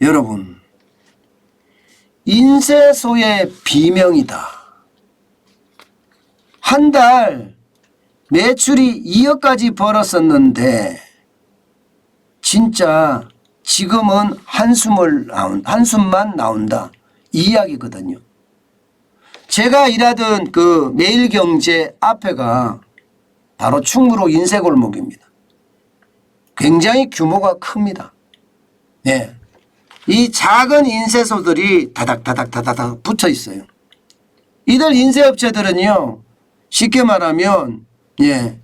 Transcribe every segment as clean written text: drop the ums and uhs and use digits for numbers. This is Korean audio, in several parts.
여러분, 인쇄소의 비명이다. 한 달 매출이 2억까지 벌었었는데 진짜 지금은 한숨만 나온다. 이 이야기거든요. 제가 일하던 그 매일경제 앞에가 바로 충무로 인쇄골목입니다. 굉장히 규모가 큽니다. 네. 이 작은 인쇄소들이 다닥다닥 붙어 있어요. 이들 인쇄업체들은요, 쉽게 말하면, 예,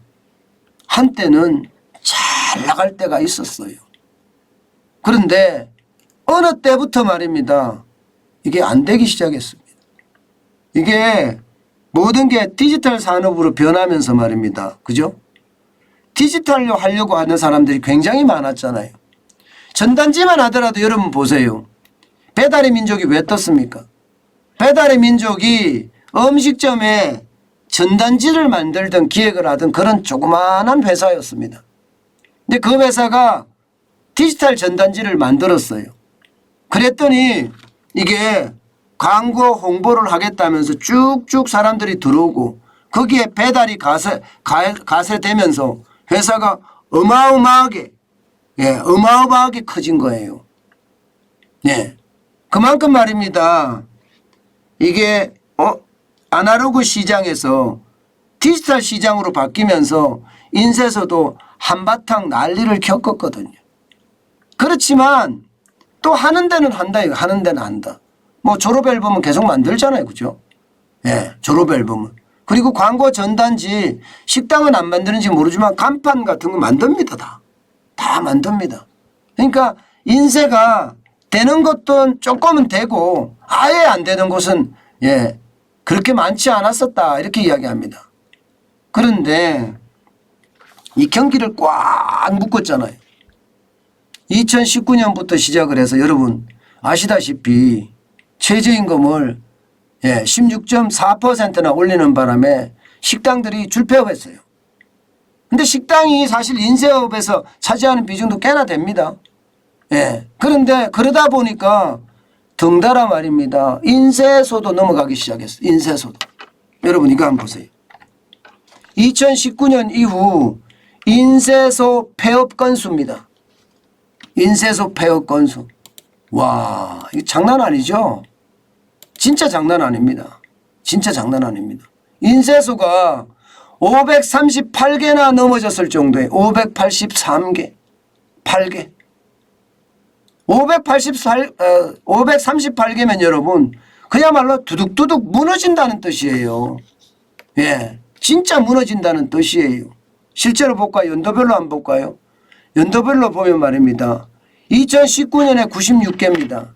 한때는 잘 나갈 때가 있었어요. 그런데 어느 때부터 말입니다. 이게 안 되기 시작했습니다. 이게 모든 게 디지털 산업으로 변하면서 말입니다. 그죠? 디지털로 하려고 하는 사람들이 굉장히 많았잖아요. 전단지만 하더라도 여러분 보세요. 배달의 민족이 왜 떴습니까? 배달의 민족이 음식점에 전단지를 만들던 기획을 하던 그런 조그마한 회사였습니다. 근데 그 회사가 디지털 전단지를 만들었어요. 그랬더니 이게 광고 홍보를 하겠다면서 쭉쭉 사람들이 들어오고 거기에 배달이 가세되면서 회사가 어마어마하게 커진 거예요. 네. 그만큼 말입니다. 이게 아날로그 시장에서 디지털 시장으로 바뀌면서 인쇄소도 한바탕 난리를 겪었거든요. 그렇지만 또 하는 데는 한다. 이거 하는 데는 한다. 뭐 졸업 앨범은 계속 만들잖아요. 그죠? 예, 졸업 앨범은. 그리고 광고 전단지 식당은 안 만드는지 모르지만 간판 같은 거 만듭니다. 다 만듭니다. 그러니까 인쇄가 되는 것도 조금은 되고 아예 안 되는 곳은 예, 그렇게 많지 않았었다. 이렇게 이야기합니다. 그런데 이 경기를 꽉 묶었잖아요. 2019년부터 시작을 해서 여러분 아시다시피 최저임금을 16.4%나 올리는 바람에 식당들이 줄폐업했어요. 근데 식당이 사실 인쇄업에서 차지하는 비중도 꽤나 됩니다. 예. 그런데 그러다 보니까 덩달아 말입니다. 인쇄소도 넘어가기 시작했어요. 인쇄소도. 여러분 이거 한번 보세요. 2019년 이후 인쇄소 폐업 건수입니다. 인쇄소 폐업 건수. 와, 이거 장난 아니죠? 진짜 장난 아닙니다. 진짜 장난 아닙니다. 인쇄소가 538개나 넘어졌을 정도에 583개, 8개. 538개면 여러분 그야말로 두둑두둑 무너진다는 뜻이에요. 예, 진짜 무너진다는 뜻이에요. 실제로 볼까요? 연도별로 한번 볼까요? 연도별로 보면 말입니다. 2019년에 96개입니다.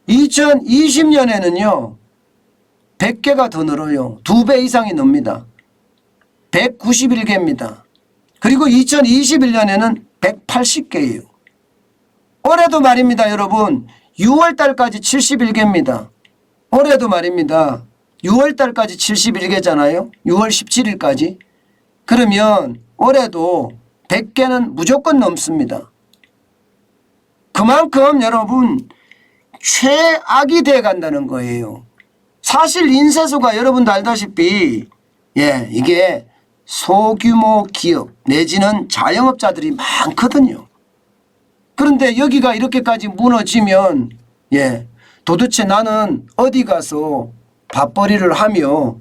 2020년에는요. 100개가 더 늘어요. 2배 이상이 늡니다. 191개입니다. 그리고 2021년에는 180개예요. 올해도 말입니다. 여러분 6월달까지 71개입니다. 올해도 말입니다. 6월달까지 71개잖아요. 6월 17일까지. 그러면 올해도 100개는 무조건 넘습니다. 그만큼 여러분 최악이 돼 간다는 거예요. 사실 인쇄소가 여러분도 알다시피 이게 소규모 기업 내지는 자영업자들이 많거든요. 그런데 여기가 이렇게까지 무너지면 도대체 나는 어디 가서 밥벌이를 하며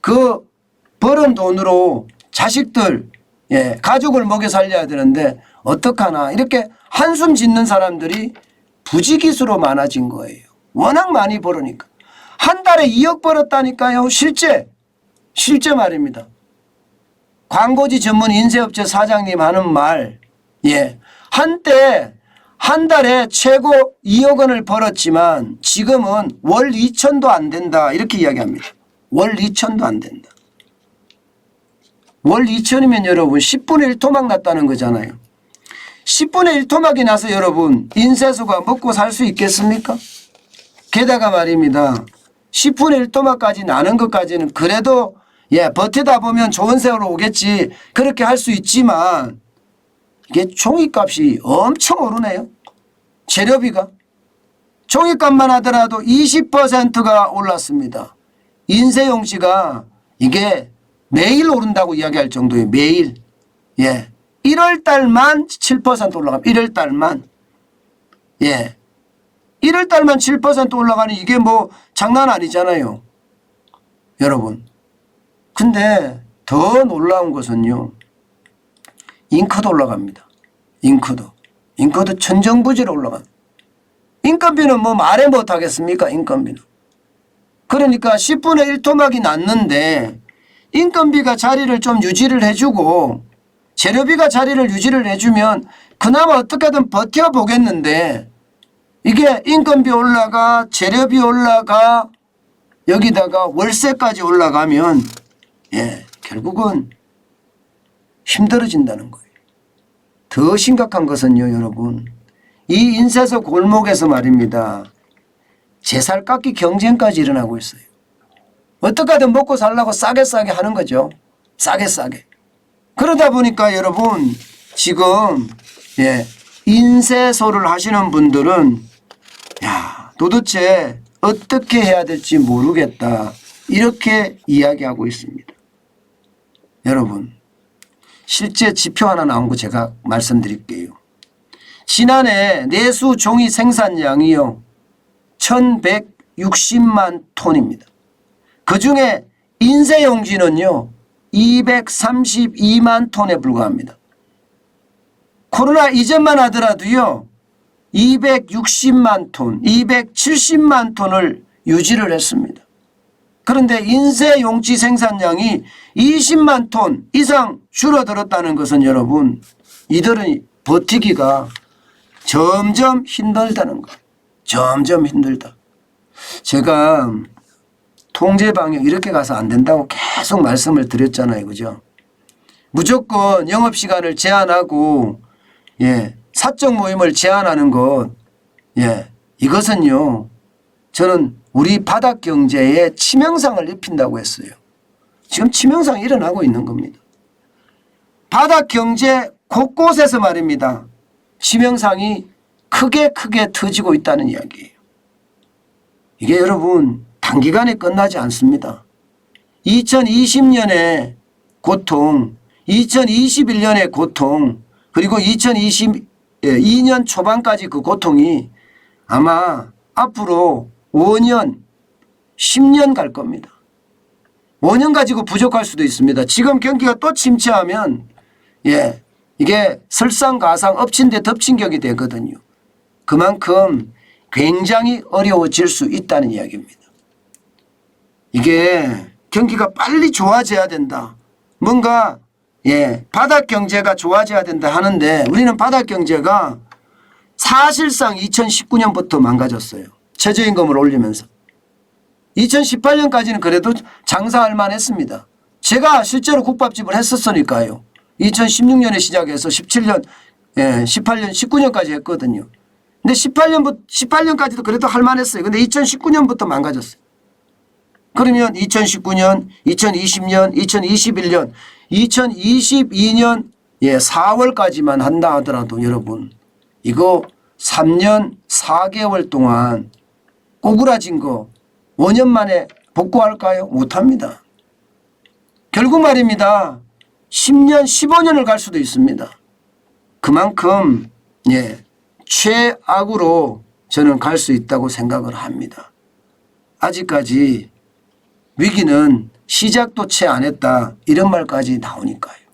그 벌은 돈으로 자식들 가족을 먹여 살려야 되는데 어떡하나 이렇게 한숨 짓는 사람들이 부지기수로 많아진 거예요. 워낙 많이 벌으니까. 한 달에 2억 벌었다니까요. 실제 말입니다. 광고지 전문 인쇄업체 사장님 하는 말 한때 한 달에 최고 2억 원을 벌었지만 지금은 월 2천도 안 된다 이렇게 이야기합니다. 월 2천도 안 된다. 월 2천이면 여러분 10분의 1 토막 났다는 거잖아요. 10분의 1 토막이 나서 여러분 인쇄소가 먹고 살 수 있겠습니까? 게다가 말입니다. 10분의 1 토막까지 나는 것까지는 그래도 버티다 보면 좋은 세월 오겠지 그렇게 할 수 있지만 이게 종이값이 엄청 오르네요. 재료비가 종이값만 하더라도 20%가 올랐습니다. 인쇄용지가 이게 매일 오른다고 이야기할 정도예요. 매일. 예. 1월 달만 7% 올라갑니다. 1월 달만. 예. 1월 달만 7% 올라가는 이게 뭐 장난 아니잖아요. 여러분. 근데 더 놀라운 것은요. 잉크도 올라갑니다. 잉크도 천정부지로 올라갑니다. 인건비는 뭐 말해 못하겠습니까? 인건비는. 그러니까 10분의 1 토막이 났는데 인건비가 자리를 좀 유지를 해주고 재료비가 자리를 유지를 해주면 그나마 어떻게든 버텨보겠는데 이게 인건비 올라가 재료비 올라가 여기다가 월세까지 올라가면 결국은 힘들어진다는 거예요. 더 심각한 것은요, 여러분. 이 인쇄소 골목에서 말입니다. 제살깎기 경쟁까지 일어나고 있어요. 어떻게든 먹고 살려고 싸게 하는 거죠. 싸게. 그러다 보니까 여러분 지금 인쇄소를 하시는 분들은 도대체 어떻게 해야 될지 모르겠다. 이렇게 이야기하고 있습니다. 여러분 실제 지표 하나 나온 거 제가 말씀드릴게요. 지난해 내수 종이 생산량이요. 1160만 톤입니다. 그중에 인쇄용지는요. 232만 톤에 불과합니다. 코로나 이전만 하더라도요. 260만 톤, 270만 톤을 유지를 했습니다. 그런데 인쇄용지 생산량이 20만 톤 이상 줄어들었다는 것은 여러분 이들은 버티기가 점점 힘들다는 거예요. 점점 힘들다. 제가 통제방역 이렇게 가서 안 된다고 계속 말씀을 드렸잖아요. 그죠? 무조건 영업시간을 제한하고 사적 모임을 제한하는 것 이것은요. 저는 우리 바닥경제에 치명상을 입힌다고 했어요. 지금 치명상이 일어나고 있는 겁니다. 바닥경제 곳곳에서 말입니다. 치명상이 크게 터지고 있다는 이야기예요. 이게 여러분 단기간에 끝나지 않습니다. 2020년의 고통, 2021년의 고통, 그리고 2022년 초반까지 그 고통이 아마 앞으로 5년, 10년 갈 겁니다. 5년 가지고 부족할 수도 있습니다. 지금 경기가 또 침체하면 이게 설상가상 엎친 데 덮친 격이 되거든요. 그만큼 굉장히 어려워질 수 있다는 이야기입니다. 이게 경기가 빨리 좋아져야 된다. 뭔가 바닥 경제가 좋아져야 된다 하는데 우리는 바닥 경제가 사실상 2019년부터 망가졌어요. 최저임금을 올리면서. 2018년까지는 그래도 장사할 만했습니다. 제가 실제로 국밥집을 했었으니까요. 2016년에 시작해서 17년, 18년, 19년까지 했거든요. 근데 18년까지도 그래도 할 만했어요. 근데 2019년부터 망가졌어요. 그러면 2019년, 2020년, 2021년, 2022년 4월까지만 한다 하더라도 여러분 이거 3년 4개월 동안 꼬꾸라진 거 5년 만에 복구할까요? 못합니다. 결국 말입니다. 10년, 15년을 갈 수도 있습니다. 그만큼 최악으로 저는 갈 수 있다고 생각을 합니다. 아직까지 위기는 시작도 채 안 했다 이런 말까지 나오니까요.